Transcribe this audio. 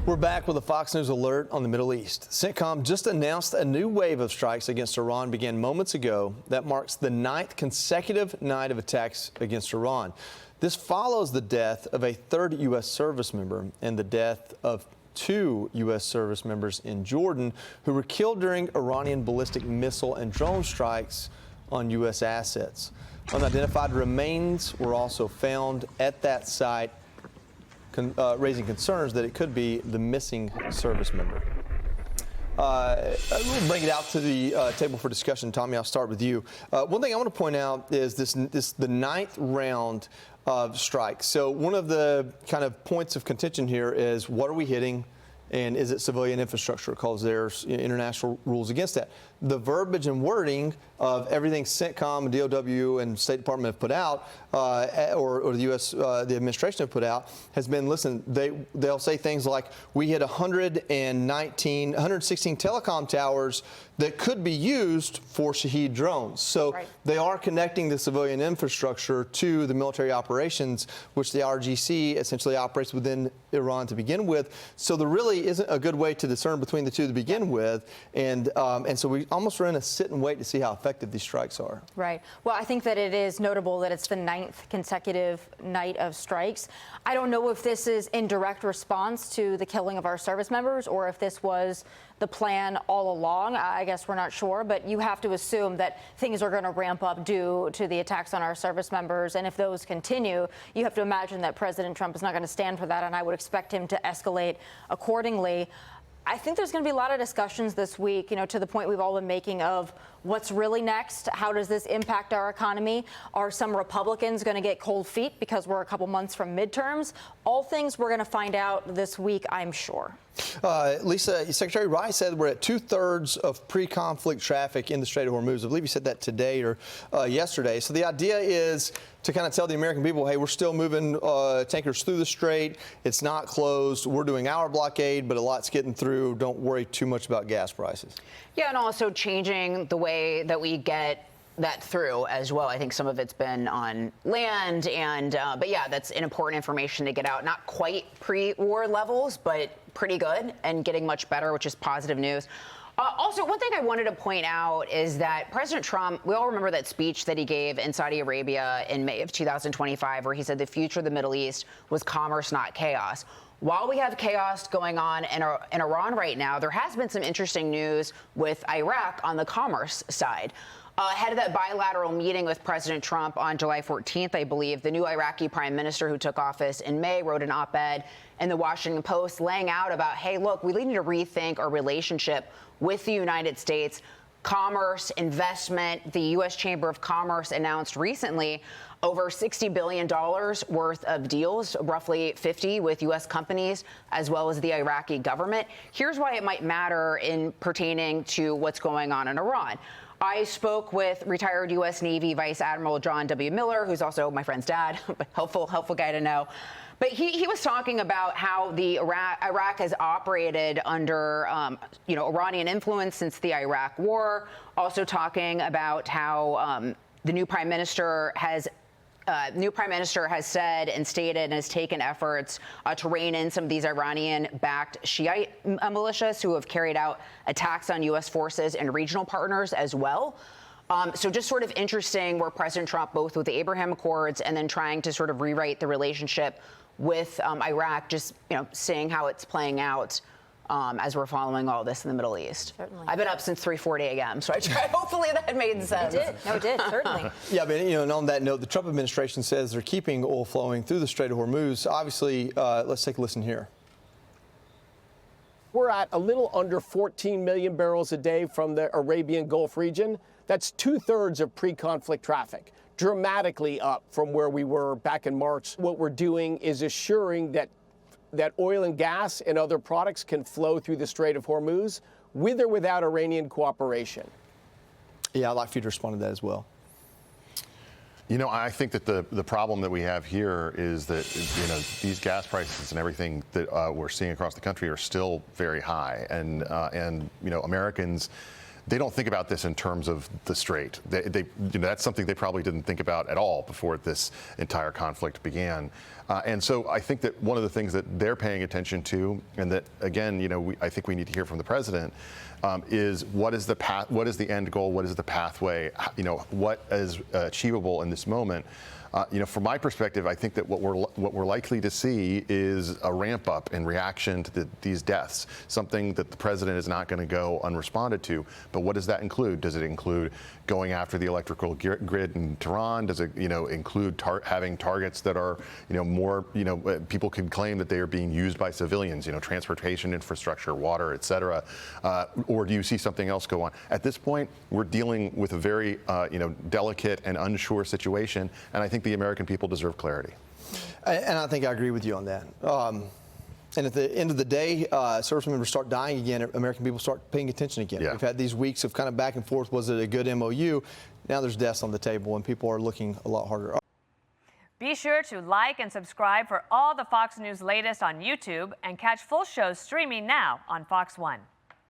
We're back with a Fox News alert on the Middle East. CENTCOM just announced a new wave of strikes against Iran began moments ago. That marks the 9th consecutive night of attacks against Iran. This follows the death of a 3rd U.S. service member and the death of 2 U.S. service members in Jordan who were killed during Iranian ballistic missile and drone strikes on U.S. assets. Unidentified remains were also found at that site, raising concerns that it could be the missing service member. We'll bring it out to the table for discussion. Tommy, I'll start with you. One thing I want to point out is the 9th round of strikes. So one of the kind of points of contention here is, what are we hitting? And is it civilian infrastructure? Because there's international rules against that. The verbiage and wording of everything CENTCOM and DOW and State Department have put out, or the U.S. The administration have put out, has been, listen, they'll say things like, we hit 116 telecom towers that could be used for Shahed drones. So they are connecting the civilian infrastructure to the military operations, which the RGC essentially operates within Iran to begin with. So there really isn't a good way to discern between the two to begin with. And so we almost are in a sit and wait to see how effective these strikes are. Right. Well, I think that it is notable that it's the 9th consecutive night of strikes. I don't know if this is in direct response to the killing of our service members or if this was the plan all along. I guess we're not sure, but you have to assume that things are going to ramp up due to the attacks on our service members. And if those continue, you have to imagine that President Trump is not going to stand for that, and I would expect him to escalate accordingly. I think there's going to be a lot of discussions this week, to the point we've all been making of what's really next. How does this impact our economy? Are some Republicans going to get cold feet because we're a couple months from midterms? All things we're going to find out this week, I'm sure. Lisa, Secretary Rice said we're at 2/3 of pre-conflict traffic in the Strait of Hormuz. I believe you said that today or yesterday. So the idea is to kind of tell the American people, hey, we're still moving tankers through the strait. It's not closed. We're doing our blockade, but a lot's getting through. Don't worry too much about gas prices. Yeah, and also changing the way that we get that through as well. I think some of it's been on land, and but yeah, that's an important information to get out. Not quite pre-war levels, but pretty good and getting much better, which is positive news. Also, one thing I wanted to point out is that President Trump, we all remember that speech that he gave in Saudi Arabia in May of 2025, where he said the future of the Middle East was commerce, not chaos. While we have chaos going on in Iran right now, there has been some interesting news with Iraq on the commerce side. Ahead of that bilateral meeting with President Trump on July 14th, I believe, the new Iraqi prime minister who took office in May wrote an op-ed in the Washington Post laying out about, hey, look, we need to rethink our relationship with the United States. Commerce, investment, the U.S. Chamber of Commerce announced recently over $60 billion worth of deals, roughly 50 with U.S. companies, as well as the Iraqi government. Here's why it might matter in pertaining to what's going on in Iran. I spoke with retired U.S. Navy Vice Admiral John W. Miller, who's also my friend's dad, helpful guy to know. But he was talking about how the Iraq has operated under, Iranian influence since the Iraq War. Also talking about how the new prime minister has said and stated and has taken efforts to rein in some of these Iranian-backed Shiite militias who have carried out attacks on U.S. forces and regional partners as well. So just sort of interesting where President Trump, both with the Abraham Accords and then trying to sort of rewrite the relationship with Iraq, just seeing how it's playing out as we're following all this in the Middle East. Certainly. I've been up since 3:40 a.m., so I tried. Hopefully that made sense. It did. No, it did, certainly. Yeah, but and on that note, the Trump administration says they're keeping oil flowing through the Strait of Hormuz. Obviously, let's take a listen here. We're at a little under 14 million barrels a day from the Arabian Gulf region. That's 2/3 of pre-conflict traffic, dramatically up from where we were back in March. What we're doing is assuring that oil and gas and other products can flow through the Strait of Hormuz with or without Iranian cooperation. Yeah, I'd like for you to respond to that as well. I think that the problem that we have here is that, these gas prices and everything that we're seeing across the country are still very high. And Americans, they don't think about this in terms of the strait. That's something they probably didn't think about at all before this entire conflict began. And so I think that one of the things that they're paying attention to, and that again, I think we need to hear from the president, is what is the path? What is the end goal? What is the pathway? What is achievable in this moment? From my perspective, I think that what we're likely to see is a ramp up in reaction to these deaths, something that the president is not going to go unresponded to. But what does that include? Does it include going after the electrical grid in Tehran? Does it, include having targets that are, more, people can claim that they are being used by civilians, transportation infrastructure, water, et cetera. Or do you see something else go on? At this point, we're dealing with a very, delicate and unsure situation, and I think the American people deserve clarity. And I think I agree with you on that. And at the end of the day, service members start dying again. American people start paying attention again. Yeah. We've had these weeks of kind of back and forth. Was it a good MOU? Now there's deaths on the table, and people are looking a lot harder. Be sure to like and subscribe for all the Fox News latest on YouTube, and catch full shows streaming now on Fox One.